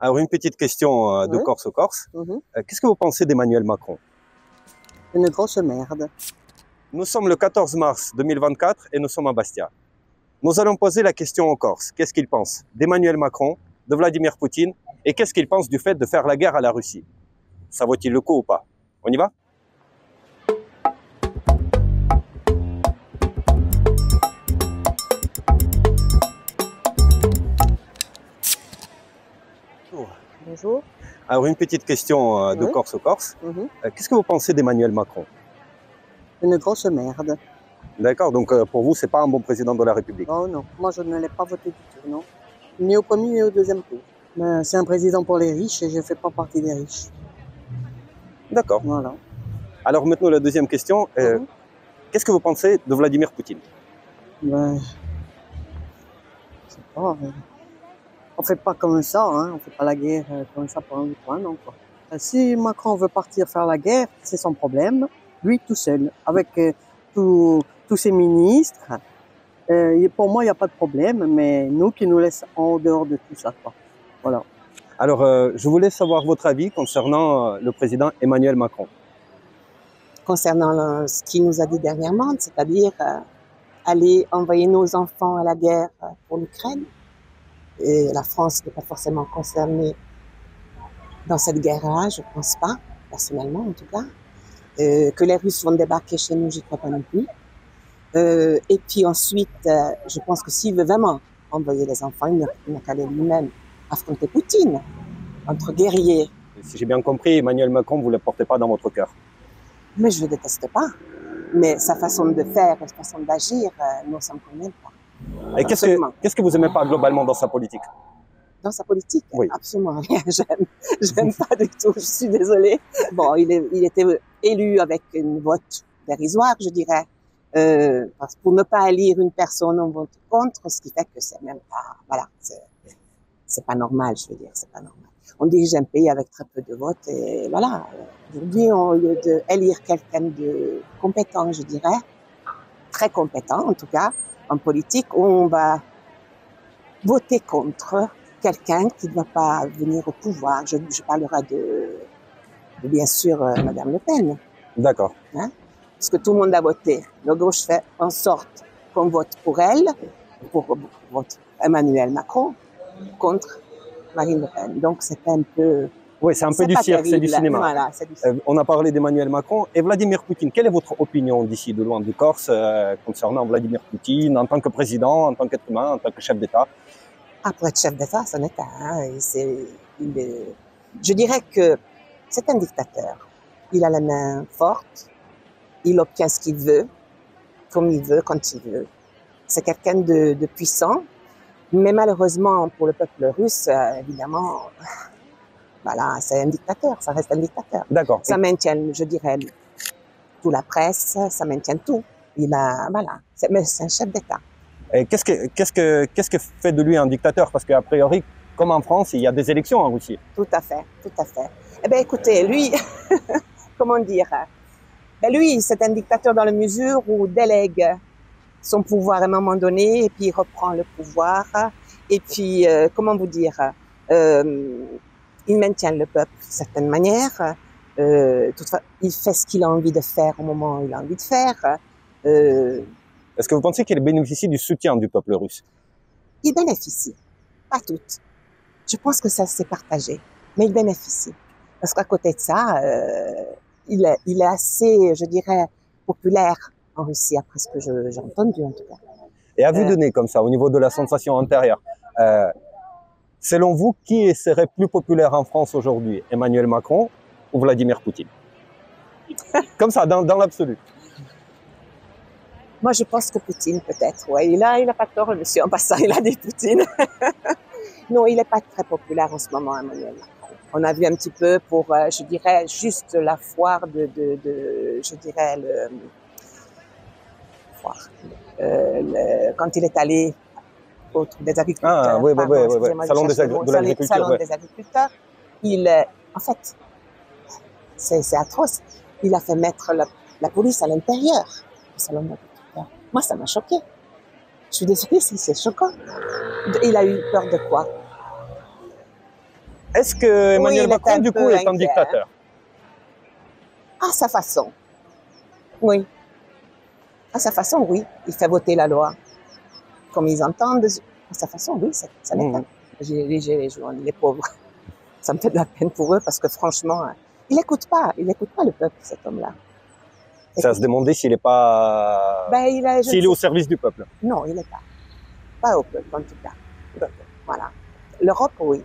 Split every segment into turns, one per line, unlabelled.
Alors, une petite question de
Ouais.
Corse au Corse.
Mhm.
Qu'est-ce que vous pensez d'Emmanuel Macron?
Une grosse merde.
Nous sommes le 14 mars 2024 et nous sommes à Bastia. Nous allons poser la question aux Corses. Qu'est-ce qu'ils pensent d'Emmanuel Macron, de Vladimir Poutine et qu'est-ce qu'ils pensent du fait de faire la guerre à la Russie? Ça vaut-il le coup ou pas? On y va?
Bonjour.
Alors, une petite question de
Ouais.
Corse au Corse.
Mhm.
Qu'est-ce que vous pensez d'Emmanuel Macron?
Une grosse merde.
D'accord, donc pour vous, c'est pas un bon président de la République.
Oh non, moi je ne l'ai pas voté du tout, non. Ni au premier ni au deuxième tour. Mais c'est un président pour les riches et je ne fais pas partie des riches.
D'accord.
Voilà.
Alors maintenant, la deuxième question.
Mhm.
Qu'est-ce que vous pensez de Vladimir Poutine?
Ben, je sais pas. On fait pas comme ça, hein. On fait pas la guerre comme ça pour un non, quoi. Si Macron veut partir faire la guerre, c'est son problème. Lui tout seul, avec tous ses ministres. Pour moi, il n'y a pas de problème, mais nous qui nous laissons en dehors de tout ça, quoi. Voilà.
Alors, je voulais savoir votre avis concernant le président Emmanuel Macron.
Concernant ce qu'il nous a dit dernièrement, c'est-à-dire aller envoyer nos enfants à la guerre pour l'Ukraine. Et la France n'est pas forcément concernée dans cette guerre-là, je ne pense pas, personnellement en tout cas. Que les Russes vont débarquer chez nous, j'y crois pas non plus. Et puis ensuite, je pense que s'il veut vraiment envoyer les enfants, il n'a qu'à aller lui-même affronter Poutine, entre guerriers.
Si j'ai bien compris, Emmanuel Macron, vous ne le portez pas dans votre cœur.
Mais je ne le déteste pas. Mais sa façon de faire, sa façon d'agir, nous, ça ne me convient pas.
Et qu'est-ce que vous n'aimez pas globalement dans sa politique?
Dans sa politique,
oui.
Absolument rien. J'aime pas du tout. Je suis désolée. Bon, il était élu avec une vote dérisoire, je dirais. Parce que pour ne pas élire une personne, on vote contre, ce qui fait que c'est même pas, voilà, c'est pas normal, je veux dire, c'est pas normal. On dirige un pays avec très peu de votes et voilà. Aujourd'hui, au lieu d'élire quelqu'un de compétent, je dirais, très compétent en tout cas, en politique, on va voter contre quelqu'un qui ne va pas venir au pouvoir. Je parlerai de bien sûr, Madame Le Pen.
D'accord.
Hein? Parce que tout le monde a voté. La gauche fait en sorte qu'on vote pour elle, pour Emmanuel Macron, contre Marine Le Pen. Donc c'est un peu...
Oui, c'est un peu du cirque, c'est du cinéma.
Voilà, c'est du cinéma.
On a parlé d'Emmanuel Macron et Vladimir Poutine. Quelle est votre opinion d'ici, de loin du Corse, concernant Vladimir Poutine, en tant que président, en tant qu'être humain, en tant que chef d'État?
Ah, pour être chef d'État, c'est un État. Hein. Je dirais que c'est un dictateur. Il a la main forte, il obtient ce qu'il veut, comme il veut, quand il veut. C'est quelqu'un de puissant, mais malheureusement pour le peuple russe, évidemment, voilà, c'est un dictateur, ça reste un dictateur.
D'accord.
Ça maintient, je dirais, toute la presse, ça maintient tout. Voilà, mais c'est un chef d'État.
Et qu'est-ce que fait de lui un dictateur? Parce qu'a priori, comme en France, il y a des élections en Russie.
Tout à fait, tout à fait. Eh bien, écoutez, lui, comment dire? Ben lui, c'est un dictateur dans la mesure où il délègue son pouvoir à un moment donné et puis il reprend le pouvoir. Et puis, comment vous dire? Il maintient le peuple d'une certaine manière. Toutefois, il fait ce qu'il a envie de faire au moment où il a envie de faire.
Est-ce que vous pensez qu'il bénéficie du soutien du peuple russe?
Il bénéficie, pas toutes. Je pense que ça s'est partagé, mais il bénéficie. Parce qu'à côté de ça, il est assez, je dirais, populaire en Russie, après ce que j'ai entendu en tout cas.
Et à vue de nez, comme ça, au niveau de la sensation intérieure, selon vous, qui serait plus populaire en France aujourd'hui, Emmanuel Macron ou Vladimir Poutine? Comme ça, dans l'absolu.
Moi, je pense que Poutine, peut-être, ouais. Il a pas tort, le monsieur, en passant, il a dit Poutine. Non, il n'est pas très populaire en ce moment, Emmanuel Macron. On a vu un petit peu pour, je dirais, juste la foire je dirais, quand il est allé au truc des agriculteurs.
Ah, oui, Salon des agriculteurs.
En fait, c'est atroce. Il a fait mettre la police à l'intérieur du salon des agriculteurs. Moi, ça m'a choqué. Je suis désolée si c'est choquant. Il a eu peur de quoi?
Est-ce que Emmanuel
il
Macron,
était un
du coup,
peu
est un
inquiet.
dictateur?
À sa façon. Oui. À sa façon, oui. Il fait voter la loi comme ils entendent. À sa façon, oui, ça l'est.
Mhm.
Les pauvres. Ça me fait de la peine pour eux parce que franchement, il n'écoute pas le peuple, cet homme-là.
C'est à se demander s'il n'est pas...
Ben,
s'il est au service du peuple.
Non, il n'est pas. Pas au peuple, en tout cas. Voilà. L'Europe, oui.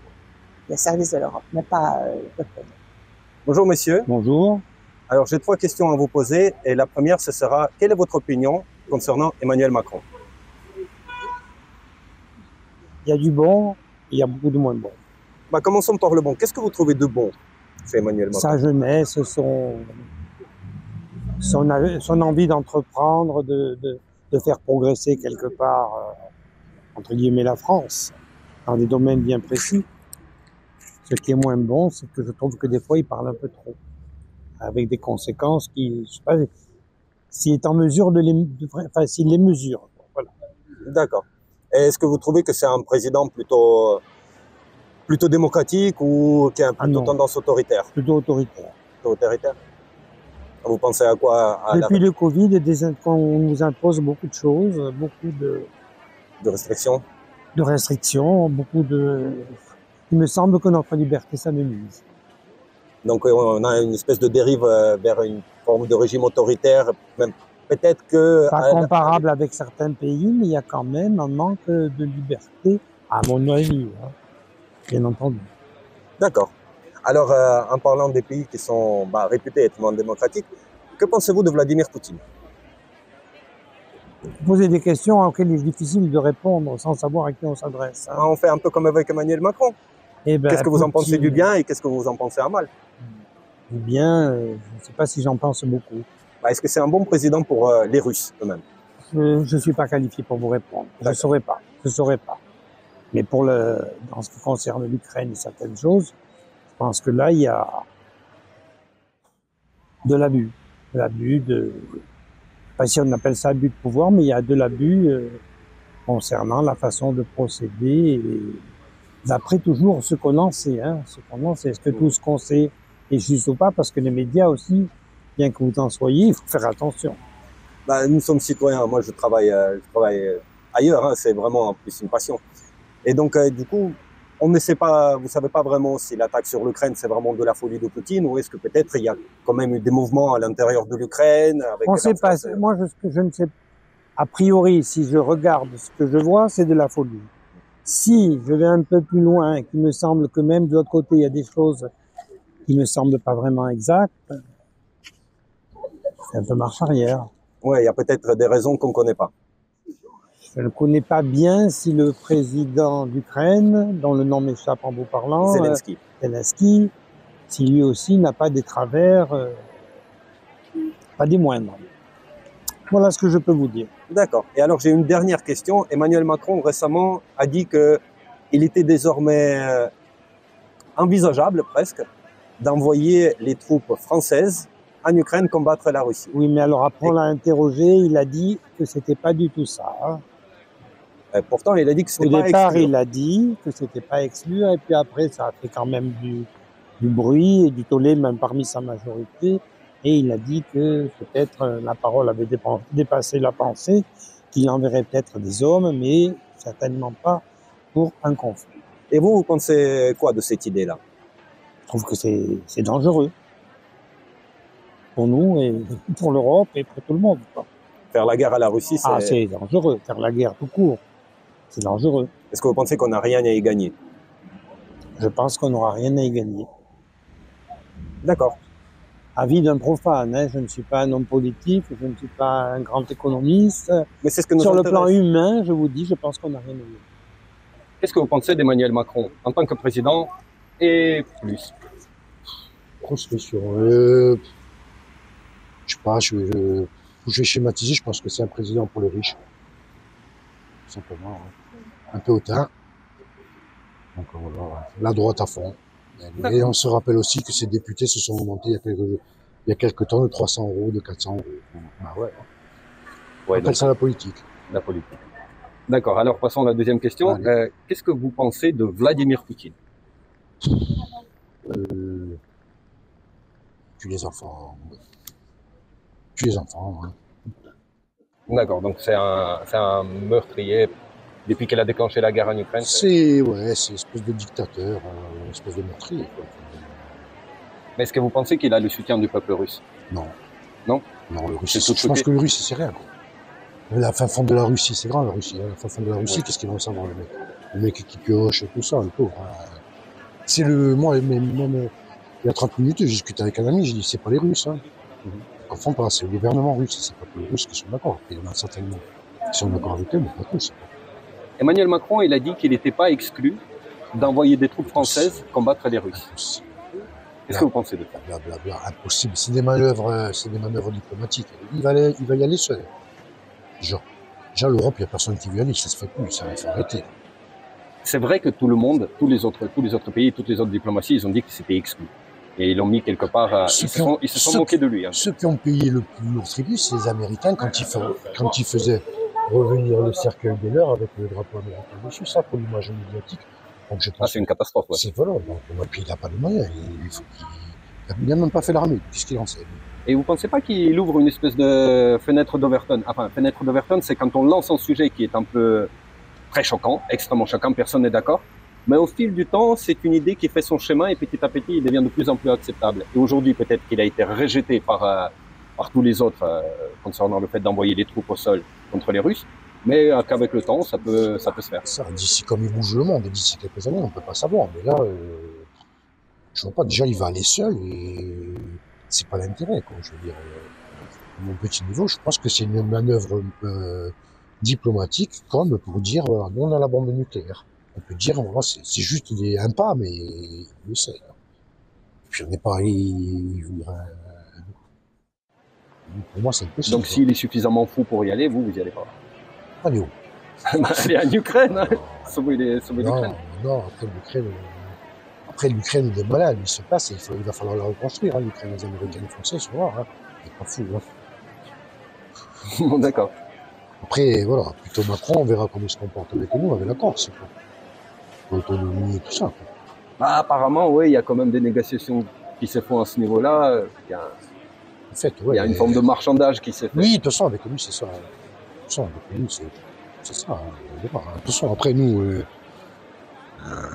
Le service de l'Europe, mais pas le peuple.
Bonjour, monsieur.
Bonjour.
Alors, j'ai 3 questions à vous poser. Et la première, ce sera, quelle est votre opinion concernant Emmanuel Macron?
Il y a du bon, il y a beaucoup de moins bon.
Bah, commençons par le bon. Qu'est-ce que vous trouvez de bon chez Emmanuel Macron?
Sa jeunesse, son envie d'entreprendre, de faire progresser quelque part, entre guillemets, la France, dans des domaines bien précis. Ce qui est moins bon, c'est que je trouve que des fois, il parle un peu trop, avec des conséquences qui, je sais pas, s'il est en mesure s'il les mesure. Voilà.
D'accord. Et est-ce que vous trouvez que c'est un président plutôt démocratique ou qui a plutôt tendance autoritaire?
Plutôt autoritaire.
Autoritaire? Vous pensez à quoi?
Depuis le Covid, on nous impose beaucoup de choses, beaucoup de
restrictions?
De restrictions, il me semble que notre liberté s'amenuise.
Donc on a une espèce de dérive vers une forme de régime autoritaire, même peut-être que...
Pas comparable avec certains pays, mais il y a quand même un manque de liberté, à mon avis, hein, bien entendu.
D'accord. Alors, en parlant des pays qui sont réputés être non démocratiques, que pensez-vous de Vladimir Poutine?
Vous posez des questions auxquelles il est difficile de répondre sans savoir à qui on s'adresse. Hein.
On fait un peu comme avec Emmanuel Macron. Qu'est-ce que vous en pensez du bien et qu'est-ce que vous en pensez à mal?
Du bien, je ne sais pas si j'en pense beaucoup.
Est-ce que c'est un bon président pour les Russes eux-mêmes?
Je ne suis pas qualifié pour vous répondre. Je ne saurais pas. Mais dans ce qui concerne l'Ukraine et certaines choses, je pense que là, il y a de l'abus. Je ne sais pas si on appelle ça abus de pouvoir, mais il y a de l'abus concernant la façon de procéder. Et d'après toujours ce qu'on en sait. Est-ce que tout ce qu'on sait est juste ou pas? Parce que les médias aussi, bien que vous en soyez, il faut faire attention.
Nous sommes citoyens. Moi, je travaille ailleurs. Hein. C'est vraiment en plus une passion. Et donc, du coup, on ne sait pas, vous savez pas vraiment si l'attaque sur l'Ukraine, c'est vraiment de la folie de Poutine ou est-ce que peut-être il y a quand même eu des mouvements à l'intérieur de l'Ukraine?
On ne sait pas. Moi, je ne sais pas. A priori, si je regarde ce que je vois, c'est de la folie. Si je vais un peu plus loin et qu'il me semble que même de l'autre côté, il y a des choses qui ne me semblent pas vraiment exactes, c'est un peu marche arrière.
Oui, il y a peut-être des raisons qu'on ne connaît pas.
Je ne connais pas bien si le président d'Ukraine, dont le nom m'échappe en vous parlant, Zelensky, si lui aussi n'a pas des travers, pas des moindres. Voilà ce que je peux vous dire.
D'accord. Et alors, j'ai une dernière question. Emmanuel Macron, récemment, a dit qu'il était désormais envisageable, presque, d'envoyer les troupes françaises en Ukraine combattre la Russie.
Oui, mais alors après, on l'a interrogé, il a dit que c'était pas du tout ça. Hein.
Pourtant, il a dit que c'était pas exclu.
Au départ, il a dit que c'était pas exclu, et puis après, ça a fait quand même du bruit et du tollé, même parmi sa majorité. Et il a dit que peut-être la parole avait dépassé la pensée, qu'il enverrait peut-être des hommes, mais certainement pas pour un conflit.
Et vous pensez quoi de cette idée-là?
Je trouve que c'est dangereux. Pour nous, et pour l'Europe, et pour tout le monde. Quoi.
Faire la guerre à la Russie, c'est...
Ah, c'est dangereux. Faire la guerre tout court, c'est dangereux.
Est-ce que vous pensez qu'on n'a rien à y gagner?
Je pense qu'on n'aura rien à y gagner.
D'accord.
Avis d'un profane, hein. Je ne suis pas un homme politique, je ne suis pas un grand économiste.
Mais c'est ce que nous
Sur le plan humain, je vous dis, je pense qu'on n'a rien à gagner.
Qu'est-ce que vous pensez d'Emmanuel Macron en tant que président et plus?
Grosse question. Je sais pas, je vais schématiser, je pense que c'est un président pour les riches. Tout simplement. Hein. Un peu hautain. Donc voilà, la droite à fond. Et on se rappelle aussi que ces députés se sont augmentés il y a quelques temps de 300 €, de 400 €. Ah ouais. On appelle ça la politique.
La politique. D'accord, alors passons à la deuxième question. Qu'est-ce que vous pensez de Vladimir Poutine?
Puis les enfants. Puis les enfants. Hein.
D'accord, donc c'est un meurtrier depuis qu'elle a déclenché la guerre en Ukraine.
C'est une espèce de dictateur, une espèce de meurtrier. Quoi.
Mais est-ce que vous pensez qu'il a le soutien du peuple russe?
Non.
Non?
Non, le Russie, je pense que le Russie, c'est rien. Quoi. La fin fond de la Russie, c'est grand la Russie. Hein. La fin fond de la Russie, qu'est-ce qu'ils vont savoir le mec? Le mec qui pioche et tout ça, le pauvre. Hein. C'est moi, même il y a 30 minutes, j'ai discuté avec un ami, j'ai dit, c'est pas les Russes. Hein. Enfin, pas, c'est le gouvernement russe, c'est pas que les Russes qui sont d'accord. Il y en a certainement qui sont d'accord avec eux, mais pas tous.
Emmanuel Macron, il a dit qu'il n'était pas exclu d'envoyer des troupes françaises combattre les Russes.
Impossible.
Qu'est-ce que vous pensez de ça?
Blablabla, impossible. C'est des manœuvres diplomatiques. Il va y aller seul. Déjà, l'Europe, il n'y a personne qui veut y aller, ça se fait plus, ça va arrêter.
C'est vrai que tout le monde, tous les autres pays, toutes les autres diplomaties, ils ont dit que c'était exclu. Et ils l'ont mis quelque part, ils se sont moqués de lui. Hein.
Ceux qui ont payé le plus lourd tribut, c'est les Américains quand ils faisaient revenir le cercueil des leurs avec le drapeau américain dessus, ça pour l'image médiatique. Donc je pense
c'est une catastrophe. Ouais.
C'est voilà, donc puis il n'a pas de moyens, il n'a même pas fait l'armée, puisqu'il en sait.
Et vous pensez pas qu'il ouvre une espèce de fenêtre d'Overton? Enfin, fenêtre d'Overton, c'est quand on lance un sujet qui est un peu très choquant, extrêmement choquant, personne n'est d'accord. Mais au fil du temps, c'est une idée qui fait son chemin et petit à petit, il devient de plus en plus acceptable. Et aujourd'hui, peut-être qu'il a été rejeté par tous les autres concernant le fait d'envoyer des troupes au sol contre les Russes. Mais qu'avec le temps, ça peut se faire.
Ça, d'ici comme il bouge le monde, d'ici quelques années, on peut pas savoir. Mais là, je vois pas. Déjà, il va aller seul et c'est pas l'intérêt, quoi. Je veux dire, à mon petit niveau, je pense que c'est une manœuvre diplomatique, comme pour dire, voilà, nous on a la bombe nucléaire. On peut dire, voilà, c'est juste un pas, mais il le sait. Et puis on n'est pas allé. Pour moi, c'est impossible.
Donc s'il est suffisamment fou pour y aller, vous y allez pas.
Allez où?
Aller en Ukraine, hein. Sauver l'Ukraine.
Non, après l'Ukraine, il est malade, il se passe, il va falloir la reconstruire, hein, l'Ukraine, les Américains et les Français sont là, hein. Il n'est pas fou, hein.
Bon, d'accord.
Après, voilà, plutôt Macron, on verra comment il se comporte avec nous, avec la Corse, quoi. L'autonomie et tout ça, quoi.
Bah, apparemment, oui, il y a quand même des négociations qui se font à ce niveau-là. Il y a une forme de marchandage qui s'est fait.
Oui, de toute façon, avec lui, c'est ça. De toute façon, avec lui, c'est ça. Hein. De toute façon, après, nous,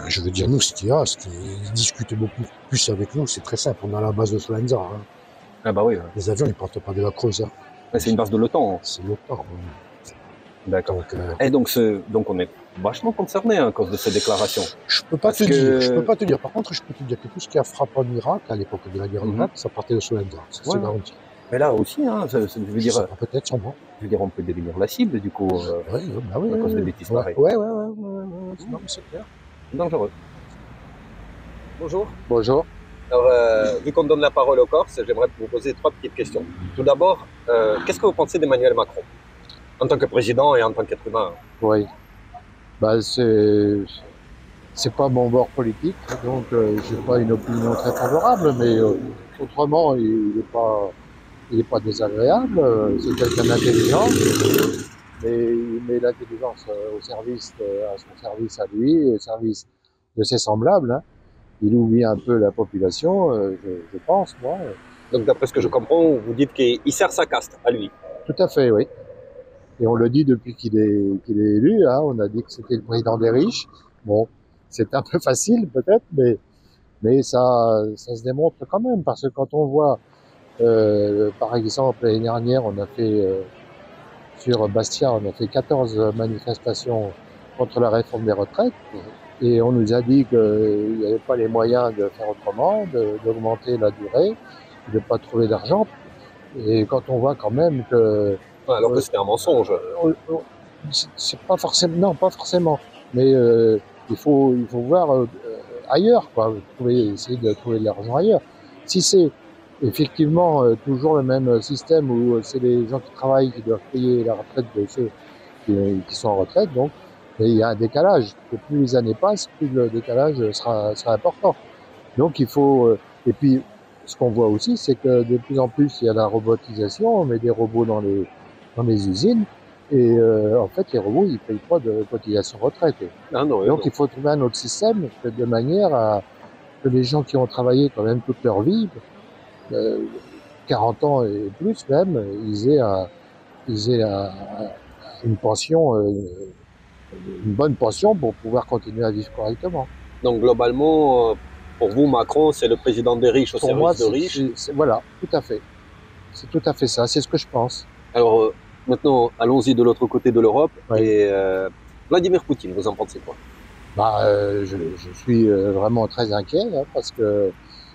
je veux dire, nous, ce qu'ils discutent beaucoup plus avec nous, c'est très simple. On a la base de Solenza. Hein.
Ah bah oui. Ouais.
Les avions, ils partent pas de la Creuse. Hein.
C'est une base de l'OTAN. Hein.
C'est l'OTAN. Oui.
D'accord. Et donc on est vachement concerné à cause de ces déclarations.
Je peux pas te dire. Par contre, je peux te dire que tout ce qui a frappé en Irak, à l'époque de la guerre en Irak, ça partait de Solenza. C'est garanti.
Mais là aussi, hein, je veux dire.
Peut-être sûrement.
Je veux dire, on peut devenir la cible, du coup, à cause de bêtises pareilles.
Ouais. Non, mais c'est clair.
Dangereux. Bonjour.
Bonjour.
Alors, vu qu'on donne la parole aux Corses, j'aimerais vous poser 3 petites questions. Tout d'abord, qu'est-ce que vous pensez d'Emmanuel Macron, en tant que président et en tant qu'être humain?
Oui. Bah, c'est pas mon bord politique, donc j'ai pas une opinion très favorable, mais autrement, il est pas désagréable, c'est quelqu'un d'intelligent, mais il met l'intelligence à son service à lui, au service de ses semblables, hein. Il oublie un peu la population, je pense, moi.
Donc, d'après ce que je comprends, vous dites qu'il sert sa caste, à lui.
Tout à fait, oui. Et on le dit depuis qu'il est élu, hein. On a dit que c'était le président des riches. Bon, c'est un peu facile peut-être, mais ça se démontre quand même, parce que quand on voit, par exemple, l'année dernière, on a fait, sur Bastia, on a fait 14 manifestations contre la réforme des retraites, et on nous a dit qu'il n'y avait pas les moyens de faire autrement, d'augmenter la durée, de pas trouver d'argent. Et quand on voit quand même que...
Alors que c'était un mensonge.
C'est pas forcément... Non, pas forcément. Mais il faut voir ailleurs, quoi. Essayer de trouver de l'argent ailleurs. Si c'est effectivement toujours le même système où c'est les gens qui travaillent qui doivent payer la retraite de ceux qui sont en retraite, donc il y a un décalage. Et plus les années passent, plus le décalage sera important. Donc il faut... et puis, ce qu'on voit aussi, c'est que de plus en plus, il y a la robotisation, on met des robots dans les usines, et en fait, les robots, ils ne payent pas de cotisation retraite.
Ah non,
donc, il faut trouver un autre système de manière à que les gens qui ont travaillé quand même toute leur vie, 40 ans et plus même, ils aient, une pension, une bonne pension pour pouvoir continuer à vivre correctement.
Donc globalement, pour vous, Macron, c'est le président des riches au
Pour
service
moi,
de riches.
voilà, tout à fait. C'est tout à fait ça, c'est ce que je pense.
Alors maintenant, allons-y de l'autre côté de l'Europe.
Oui.
Et Vladimir Poutine, vous en pensez quoi?
Je suis vraiment très inquiet hein, parce que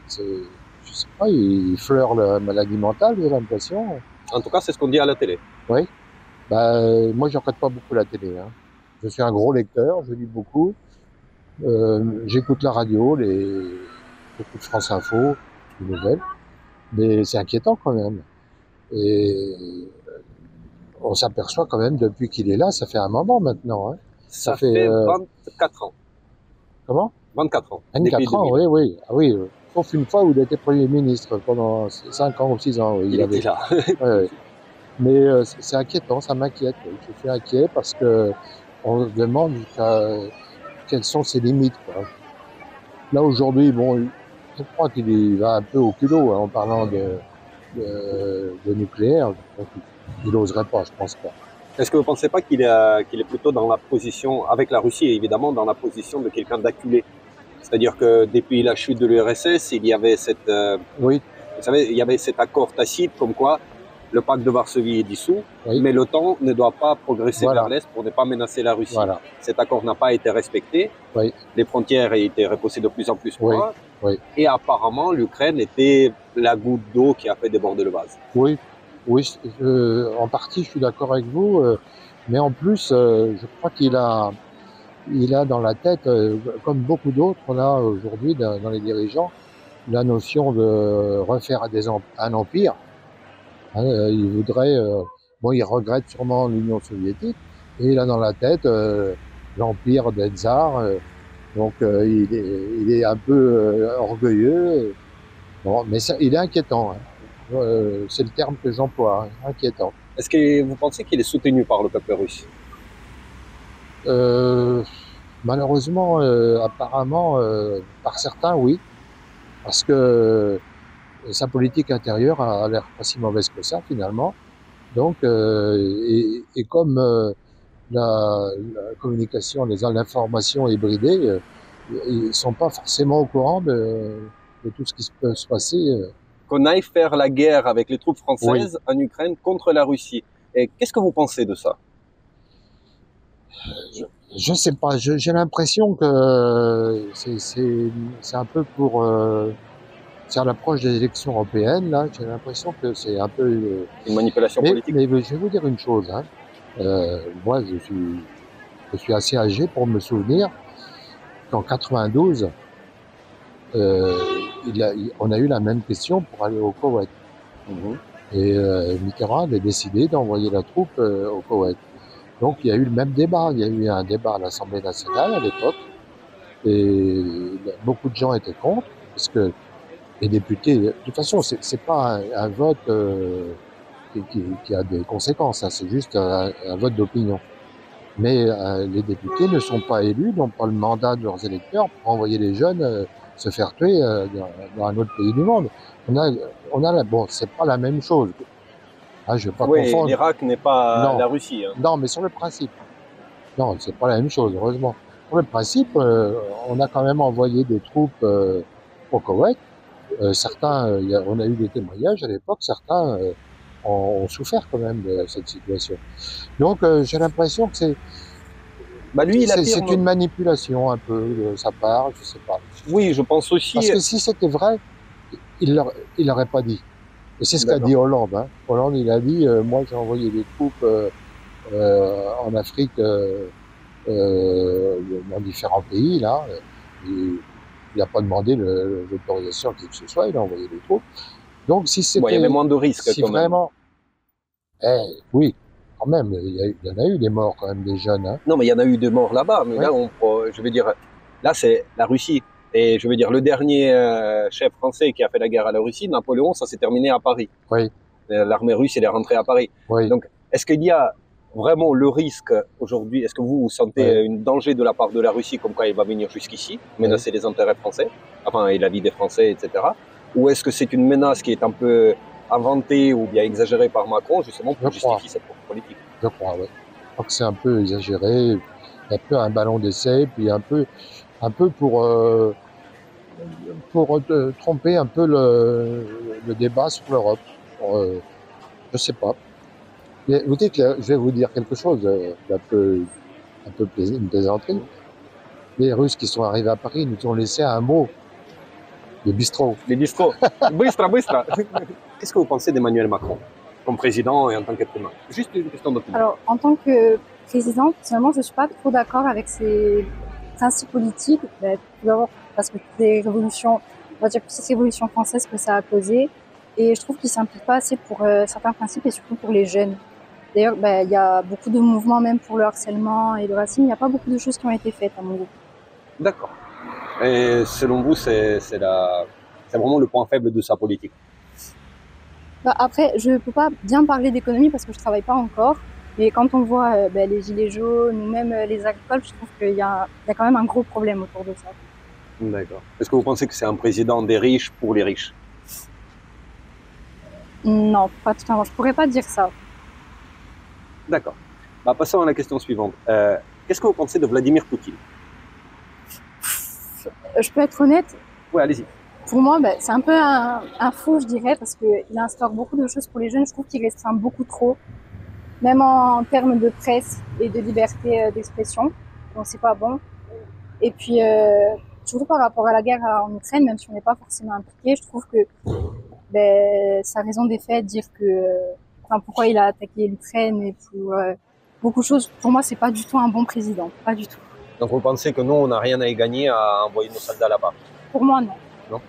je sais pas, il fleure la maladie mentale, j'ai l'impression.
En tout cas, c'est ce qu'on dit à la télé.
Oui. Moi, je regarde pas beaucoup la télé. Hein. Je suis un gros lecteur, je lis beaucoup. J'écoute la radio, j'écoute France Info, les nouvelles. Mais c'est inquiétant quand même. Et on s'aperçoit quand même depuis qu'il est là, ça fait un moment maintenant. Hein.
Ça fait 24 ans.
Comment?
24 ans.
24 ans, oui, oui. Ah oui, sauf une fois où il était Premier ministre pendant 5 ans ou 6 ans. Oui,
Il était là.
Ouais. Mais c'est inquiétant, ça m'inquiète. Je suis inquiet parce que on se demande quelles sont ses limites. Quoi. Là, aujourd'hui, bon, je crois qu'il va un peu au culot hein, en parlant de nucléaire. Donc, il n'oserait pas, je pense pas.
Est-ce que vous ne pensez pas qu'il est plutôt dans la position, avec la Russie évidemment, dans la position de quelqu'un d'acculé? C'est-à-dire que depuis la chute de l'URSS, il y avait
oui.
Vous savez, il y avait cet accord tacite comme quoi le pacte de Varsovie est dissous,
oui.
mais l'OTAN ne doit pas progresser
voilà.
vers l'Est pour ne pas menacer la Russie.
Voilà.
Cet accord n'a pas été respecté,
oui.
Les frontières ont été repoussées de plus en plus loin,
oui.
Et apparemment l'Ukraine était la goutte d'eau qui a fait déborder le vase.
Oui, oui, en partie je suis d'accord avec vous, mais en plus je crois qu'il a dans la tête, comme beaucoup d'autres, on a aujourd'hui dans les dirigeants, la notion de refaire un empire. Hein, il voudrait, bon, il regrette sûrement l'Union soviétique, et il a dans la tête l'empire des tsars. Donc il est un peu orgueilleux. Bon, mais ça, il est inquiétant. Hein. C'est le terme que j'emploie, hein, inquiétant.
Est-ce que vous pensez qu'il est soutenu par le peuple russe?
Malheureusement, apparemment, par certains, oui. Parce que sa politique intérieure a l'air pas si mauvaise que ça, finalement. Donc, et comme la communication, l'information est bridée, ils sont pas forcément au courant de tout ce qui peut se passer.
Qu'on aille faire la guerre avec les troupes françaises en Ukraine contre la Russie. Et qu'est-ce que vous pensez de ça?
Je sais pas, j'ai l'impression que c'est un peu pour c'est à l'approche des élections européennes là, j'ai l'impression que c'est un peu
une manipulation politique.
Mais je vais vous dire une chose, hein. Moi je suis assez âgé pour me souvenir qu'en 92 on a eu la même question pour aller au Koweït. Et Mitterrand avait décidé d'envoyer la troupe au Koweït. Donc il y a eu le même débat. Il y a eu un débat à l'Assemblée nationale à l'époque, et beaucoup de gens étaient contre, parce que les députés, de toute façon, c'est pas un vote qui a des conséquences, hein, c'est juste un vote d'opinion. Mais les députés ne sont pas élus, n'ont pas le mandat de leurs électeurs pour envoyer les jeunes se faire tuer dans un autre pays du monde. Bon, c'est pas la même chose. Ah, je vais pas confondre.
L'Irak n'est pas la Russie. Hein.
Non, mais sur le principe. Non, c'est pas la même chose, heureusement. Sur le principe, on a quand même envoyé des troupes au Koweït. Certains, on a eu des témoignages à l'époque, certains ont souffert quand même de cette situation. Donc, j'ai l'impression que c'est une manipulation un peu de sa part, je sais pas.
Oui, je pense aussi.
Parce que si c'était vrai, il l'aurait pas dit. Et c'est ce qu'a dit Hollande. Hein. Hollande, il a dit, moi j'ai envoyé des troupes en Afrique, dans différents pays, là. Il n'a pas demandé l'autorisation à qui que ce soit, il a envoyé des troupes. Donc si c'était...
il y avait moins de risques
si
quand
vraiment, même. Oui, quand même, il y en a eu des morts quand même, des jeunes. Hein.
Non, mais il y en a eu des morts là-bas. Mais là, je veux dire, là c'est la Russie. Et je veux dire, le dernier chef français qui a fait la guerre à la Russie, Napoléon, ça s'est terminé à Paris.
Oui.
L'armée russe, elle est rentrée à Paris.
Oui.
Donc, est-ce qu'il y a vraiment le risque aujourd'hui? Est-ce que vous sentez un danger de la part de la Russie, comme quoi il va venir jusqu'ici, menacer les intérêts français, enfin, et la vie des Français, etc. Ou est-ce que c'est une menace qui est un peu inventée ou bien exagérée par Macron, justement, pour justifier cette politique?
Je crois, ouais. Je crois que c'est un peu exagéré, un peu un ballon d'essai, puis un peu pour tromper un peu le débat sur l'Europe. Je sais pas. Mais vous dites que je vais vous dire quelque chose un peu une plaisanterie. Les Russes qui sont arrivés à Paris nous ont laissé un mot, le bistrot.
Les bistrots. Быстро, быстро. Qu'est-ce que vous pensez d'Emmanuel Macron, comme président et en tant qu'être humain? Juste une question d'opinion.
Alors, en tant que président, personnellement, je ne suis pas trop d'accord avec ses principes politiques. Tout d'abord, parce que des révolutions, on va dire que c'est révolution française que ça a causé. Et je trouve qu'il ne s'implique pas assez pour certains principes et surtout pour les jeunes. D'ailleurs, il y a beaucoup de mouvements, même pour le harcèlement et le racisme. Il n'y a pas beaucoup de choses qui ont été faites à mon goût.
D'accord. Et selon vous, c'est vraiment le point faible de sa politique?
Après, je ne peux pas bien parler d'économie parce que je ne travaille pas encore. Mais quand on voit les gilets jaunes ou même les agricoles, je trouve qu'il y a quand même un gros problème autour de ça.
D'accord. Est-ce que vous pensez que c'est un président des riches pour les riches?
Non, pas totalement. Je ne pourrais pas dire ça.
D'accord. Passons à la question suivante. Qu'est-ce que vous pensez de Vladimir Poutine?
Je peux être honnête,
Oui, allez-y.
pour moi, c'est un peu un fou, je dirais, parce qu'il instaure beaucoup de choses pour les jeunes. Je trouve qu'il restreint beaucoup trop, même en termes de presse et de liberté d'expression. Donc, c'est pas bon. Et puis, surtout par rapport à la guerre en Ukraine, même si on n'est pas forcément impliqué, je trouve que sa raison des faits, dire pourquoi il a attaqué l'Ukraine et pour beaucoup de choses, pour moi, c'est pas du tout un bon président, pas du tout.
Donc vous pensez que nous, on n'a rien à y gagner à envoyer nos soldats là-bas?
Pour moi, non.
Non.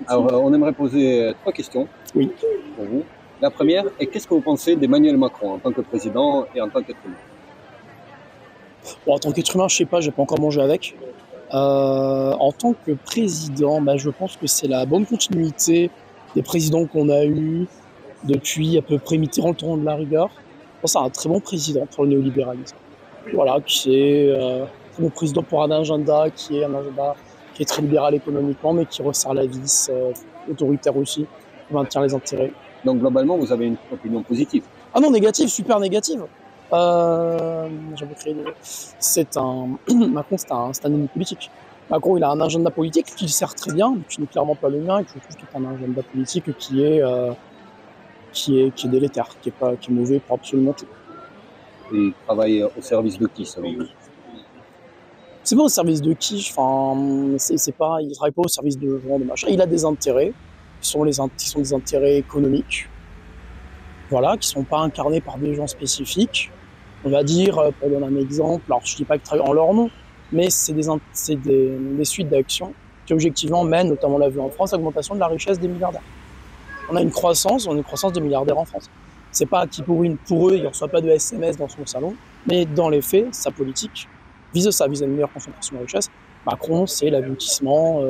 Alors, on aimerait poser 3 questions
Oui.
Pour vous. La première est qu'est-ce que vous pensez d'Emmanuel Macron en tant que président et en tant qu'être humain?
Bon, en tant qu'être humain, je sais pas, j'ai pas encore mangé avec. En tant que président, je pense que c'est la bonne continuité des présidents qu'on a eus depuis à peu près Mitterrand, le tournant de la rigueur. Je pense que c'est un très bon président pour le néolibéralisme. Voilà, qui est très bon président pour un agenda qui est très libéral économiquement, mais qui resserre la vis, autoritaire aussi, qui maintient les intérêts.
Donc globalement, vous avez une opinion positive?
Ah non, négative, super négative. J'avais créé Macron, c'est un ennemi politique. Macron, il a un agenda politique qui sert très bien, mais qui n'est clairement pas le mien, et que je trouve qu'il est un agenda politique qui est délétère, qui est mauvais pour absolument tout.
Et il travaille au service de qui, selon vous?
C'est pas au service de qui, il travaille pas au service de gens, de machin. Il a des intérêts, qui sont des intérêts économiques, voilà, qui sont pas incarnés par des gens spécifiques. On va dire, pour donner un exemple, alors je dis pas qu'ils travaillent en leur nom, mais c'est des suites d'actions qui objectivement mènent, notamment on l'a vu en France, à l'augmentation de la richesse des milliardaires. On a une croissance des milliardaires en France. C'est pas qui pour eux, il ne reçoit pas de SMS dans son salon, mais dans les faits, sa politique vise ça, vise une meilleure concentration de la richesse. Macron, c'est l'aboutissement,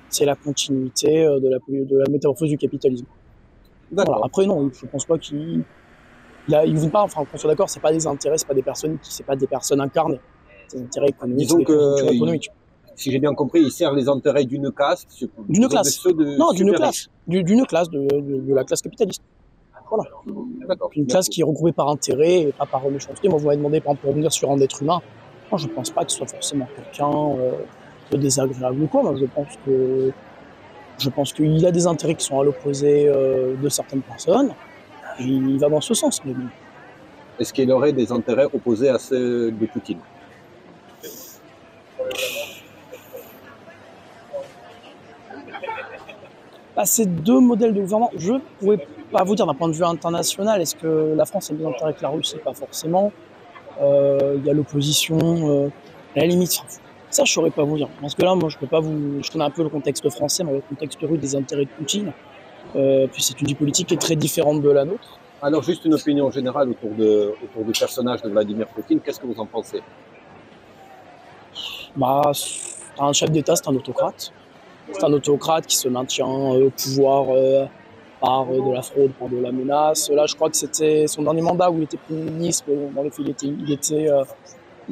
c'est la continuité de la métamorphose du capitalisme. Voilà. Après, non, je pense pas qu'il veut pas, qu'on soit d'accord, c'est pas des intérêts, c'est pas des personnes incarnées. C'est des intérêts économiques,
disons que
économiques.
Si j'ai bien compris, il sert les intérêts d'une classe.
D'une classe. D'une classe, de la classe capitaliste. Voilà. Une classe qui est regroupée par intérêt et pas par méchanceté. Moi, vous m'avez demandé, par exemple, pour revenir sur un être humain. Moi, je pense pas que ce soit forcément quelqu'un de désagréable ou quoi. Moi, je pense qu'il a des intérêts qui sont à l'opposé de certaines personnes. Et il va dans ce sens. Mais bon.
Est-ce qu'il aurait des intérêts opposés à ceux de Poutine?
Ces deux modèles de gouvernement, je ne pourrais pas vous dire d'un point de vue international, est-ce que la France a des intérêts avec la Russie? Pas forcément. Il y a l'opposition, à la limite. Ça, je ne saurais pas vous dire. Parce que là, moi, je connais un peu le contexte français, mais le contexte russe des intérêts de Poutine. Puis c'est une vie politique qui est très différente de la nôtre.
Alors, juste une opinion générale autour du personnage de Vladimir Poutine. Qu'est-ce que vous en pensez?
C'est un chef d'État, c'est un autocrate. C'est un autocrate qui se maintient au pouvoir par de la fraude, par de la menace. Là, je crois que c'était son dernier mandat où il était Premier ministre. Dans les faits, il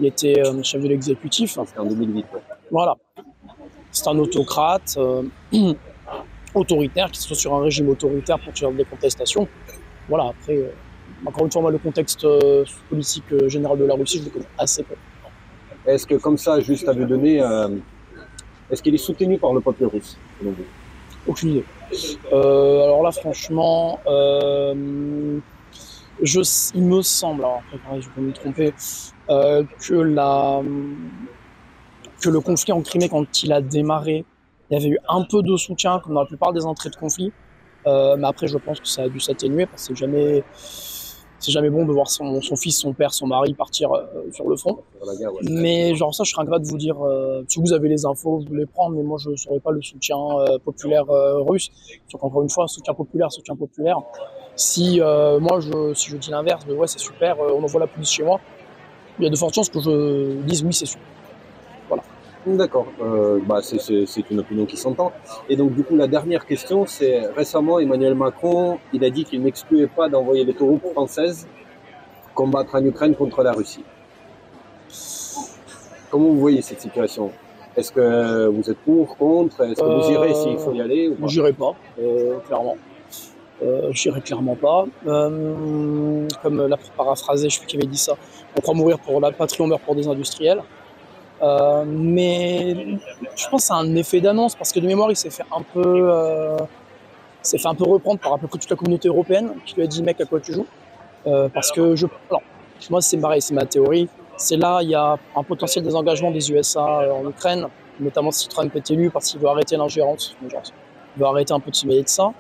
était chef de l'exécutif.
C'était en 2008. Ouais.
Voilà. C'est un autocrate. autoritaire, qu'ils soient sur un régime autoritaire pour faire des contestations. Voilà, après, encore une fois, moi, le contexte politique général de la Russie, je le connais assez peu.
Est-ce que comme ça, juste à vous donner, est-ce qu'il est soutenu par le peuple russe, selon vous?
Aucune idée. Alors là, franchement, il me semble, alors après, pareil, je peux me tromper, que le conflit en Crimée, quand il a démarré, il y avait eu un peu de soutien, comme dans la plupart des entrées de conflit. Mais après, je pense que ça a dû s'atténuer, parce que c'est jamais bon de voir son fils, son père, son mari partir sur le front. Mais genre ça, je serais ingrat de vous dire, si vous avez les infos, vous les prendre, mais moi je ne saurais pas le soutien populaire russe. Donc encore une fois, soutien populaire. Si si je dis l'inverse, ouais c'est super, on envoie la police chez moi, il y a de fortes chances que je dise oui c'est sûr. Voilà.
D'accord, c'est une opinion qui s'entend. Et donc du coup la dernière question, c'est récemment Emmanuel Macron, il a dit qu'il n'excluait pas d'envoyer les troupes françaises combattre en Ukraine contre la Russie. Comment vous voyez cette situation? Est-ce que vous êtes pour, contre? Est-ce que vous irez s'il faut y aller ou pas?
J'irai pas, clairement. J'irai clairement pas. Comme l'a paraphrasé, je sais plus qui avait dit ça, on croit mourir pour la patrie, on meurt pour des industriels. Mais je pense que c'est un effet d'annonce, parce que de mémoire, il s'est fait un peu reprendre par à peu près toute la communauté européenne, qui lui a dit mec, à quoi tu joues? Parce que alors, moi c'est pareil, c'est ma théorie. C'est là, il y a un potentiel désengagement des USA en Ukraine, notamment si Trump est élu, parce qu'il veut arrêter l'ingérence, il veut arrêter un peu de se mêler de ça.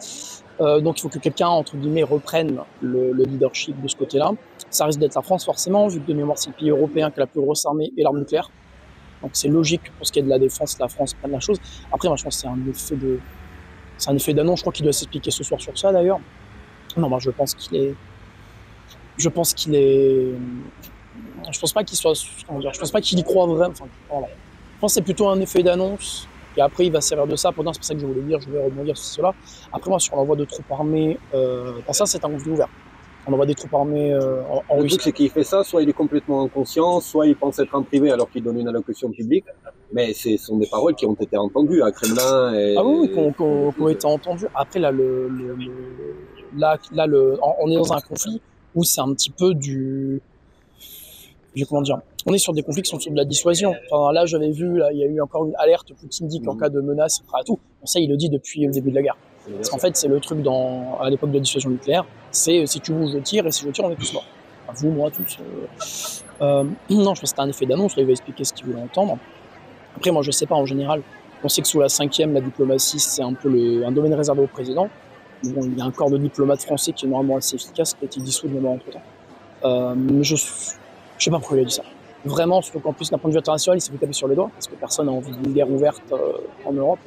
Donc il faut que quelqu'un, entre guillemets, reprenne le leadership de ce côté-là. Ça risque d'être la France forcément, vu que de mémoire c'est le pays européen qui a la plus grosse armée et l'arme nucléaire. Donc c'est logique pour ce qui est de la défense, la France prenne la chose. Après, moi je pense que c'est un effet d'annonce. Je crois qu'il doit s'expliquer ce soir sur ça d'ailleurs. Non, moi je pense pas qu'il soit, je pense pas qu'il y croit vraiment. Enfin, voilà. Je pense que c'est plutôt un effet d'annonce. Et après, il va servir de ça. Pendant, c'est pour ça que je voulais dire, je vais rebondir sur cela. Après, moi, sur l'envoi de troupes armées, ça, c'est un conflit ouvert. On envoie des troupes armées en Russie.
Le truc, c'est qu'il fait ça, soit il est complètement inconscient, soit il pense être en privé alors qu'il donne une allocution publique. Mais ce sont des paroles qui ont été entendues à Kremlin.
Ah oui, qui ont été entendues. Après, là, on est dans un conflit où c'est un petit peu comment dire, on est sur des conflits qui sont sur de la dissuasion. Enfin, là, j'avais vu, il y a eu encore une alerte. Poutine dit qu'en cas de menace, il fera tout. Bon, ça, il le dit depuis le début de la guerre. Parce qu'en fait, c'est le truc à l'époque de la dissuasion nucléaire, c'est si tu bouges, je tire, et si je tire, on est tous morts. Enfin, vous, moi, tous. Non, je pense que c'était un effet d'annonce. Là, il va expliquer ce qu'il voulait entendre. Après, moi, je sais pas, en général, on sait que sous la 5e, la diplomatie, c'est un peu un domaine réservé au président. Bon, il y a un corps de diplomates français qui est normalement assez efficace, qui a été dissous de mémoire entre-temps. Mais je sais pas pourquoi il a dit ça. Vraiment, surtout qu'en plus, d'un point de vue international, il s'est fait taper sur les doigts, parce que personne n'a envie d'une guerre ouverte en Europe.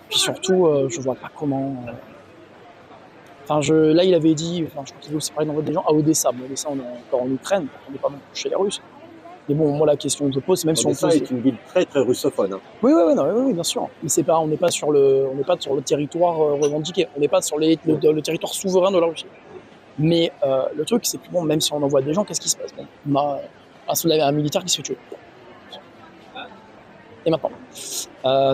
Puis surtout, je vois pas comment. Là, il avait dit, je crois qu'il veut aussi parler d'envoyer des gens à Odessa. Bon, Odessa, on est encore en Ukraine, on n'est pas non plus chez les Russes. Mais bon, moi, la question que je pose, c'est même
Odessa
si on pose.
est une ville très très russophone. Hein.
Oui, bien sûr. Mais c'est pas, on n'est pas sur le territoire revendiqué. On n'est pas sur le territoire souverain de la Russie. Mais le truc, c'est que bon, même si on envoie des gens, qu'est-ce qui se passe? Bon, on a un militaire qui se fait tuer. Et maintenant,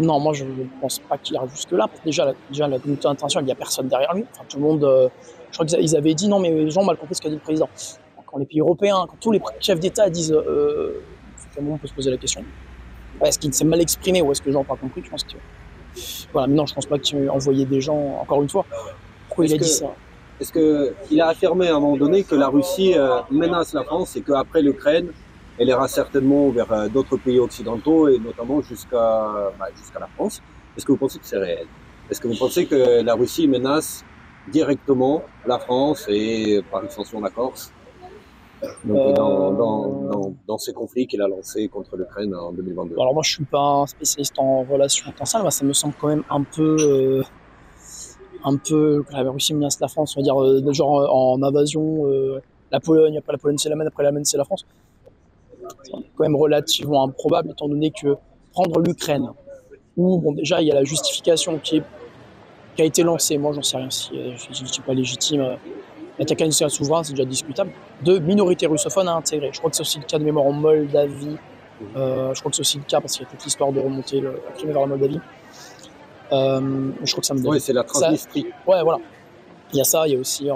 non, moi je ne pense pas qu'il arrive jusque-là. Déjà, la communauté internationale, il n'y a personne derrière lui. Enfin, tout le monde. Je crois qu'ils avaient dit non, mais les gens ont mal compris ce qu'a dit le président. Quand les pays européens, quand tous les chefs d'État disent, on peut se poser la question. Est-ce qu'il s'est mal exprimé ou est-ce que les gens n'ont pas compris? Je pense que. Voilà, mais non, je ne pense pas qu'il ait envoyé des gens. Encore une fois, pourquoi il a dit ça?
Est-ce qu'il a affirmé à un moment donné que la Russie menace la France et qu'après l'Ukraine, elle ira certainement vers d'autres pays occidentaux et notamment jusqu'à la France? Est-ce que vous pensez que c'est réel? Est-ce que vous pensez que la Russie menace directement la France et par extension la Corse dans ces conflits qu'il a lancés contre l'Ukraine en 2022?
Alors moi je suis pas un spécialiste en relations internationales, mais ça me semble quand même un peu que la Russie menace la France, on va dire genre en invasion, la Pologne, après la Pologne c'est l'Allemagne, après l'Allemagne c'est la France. C'est quand même relativement improbable étant donné que prendre l'Ukraine, où bon déjà il y a la justification qui a été lancée, moi j'en sais rien si je ne suis pas légitime, l'attaque à une nation souveraine c'est déjà discutable, de minorités russophones à intégrer. Je crois que c'est aussi le cas de mémoire en Moldavie, je crois que c'est aussi le cas parce qu'il y a toute l'histoire de remonter la Crimée vers la Moldavie. Je crois que ça me
Oui, c'est la Transnistrie.
Ouais, voilà. Il y a ça, il y a aussi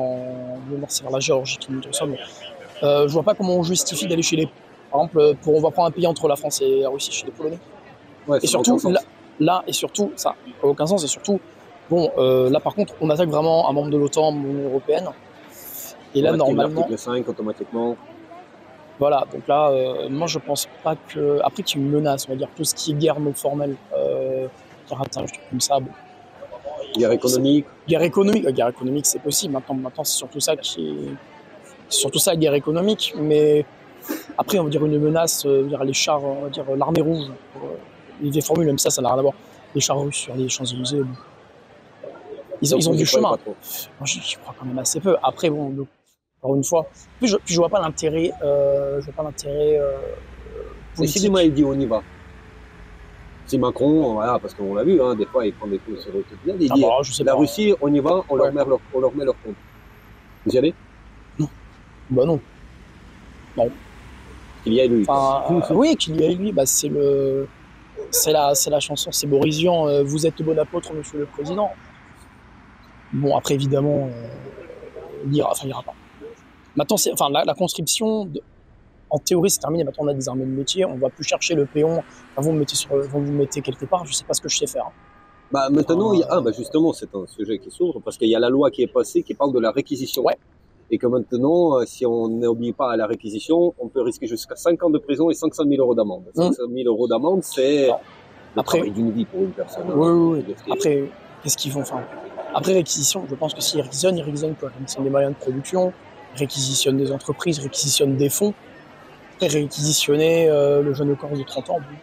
c'est vers la Géorgie qui nous ressemble. Je vois pas comment on justifie d'aller chez les... Par exemple, on va prendre un pays entre la France et la Russie, chez les Polonais.
Ouais,
Et surtout, là, et surtout, ça n'a aucun sens, et surtout, bon, là par contre, on attaque vraiment un membre de l'OTAN, de l'Union Européenne. Et là, normalement...
L'article 5, automatiquement.
Voilà, donc là, moi je pense pas que... Après qu'il y ait une menace, on va dire, tout ce qui est guerre non formelle, piratage, comme ça, bon.
Guerre économique.
Guerre économique, c'est possible. Maintenant, c'est surtout ça la guerre économique. Mais après, on va dire une menace, les chars, on va dire l'armée rouge, les vieilles formules, même ça n'a rien à voir. Les chars russes sur les Champs-Élysées, bon. Ils ont du chemin. Moi, j'y crois quand même assez peu. Après, bon, donc, encore une fois, je vois pas l'intérêt.
Mais si demain il dit on y va. Si Macron, voilà, parce qu'on l'a vu, hein, des fois il prend des coups sur le épisode, il dit la Russie, on y va, on leur met leur compte. Vous y allez?
Non. Bah non. Non.
Qu'il y ait lui.
Oui, qu'il y ait lui, bah c'est la chanson, c'est Boris Vian, vous êtes le bon apôtre, monsieur le président. Bon, après évidemment, il ira pas. Maintenant, la conscription, en théorie, c'est terminé. Maintenant, on a des armées de métier. On ne va plus chercher le péon. Vous me mettez quelque part. Je ne sais pas ce que je sais faire.
Bah, maintenant, justement, c'est un sujet qui s'ouvre parce qu'il y a la loi qui est passée qui parle de la réquisition.
Ouais.
Et que maintenant, si on n'obéit pas à la réquisition, on peut risquer jusqu'à 5 ans de prison et 500 000 euros d'amende. 500 000 euros d'amende, c'est le travail d'une vie pour une personne.
Oui. Après, qu'est-ce qu'ils font? Après réquisition, je pense que s'ils réquisitionnent quoi. Ils réquisitionnent des moyens de production, réquisitionnent des entreprises, réquisitionnent des fonds. Réquisitionner le jeune Corse de 30 ans, bon.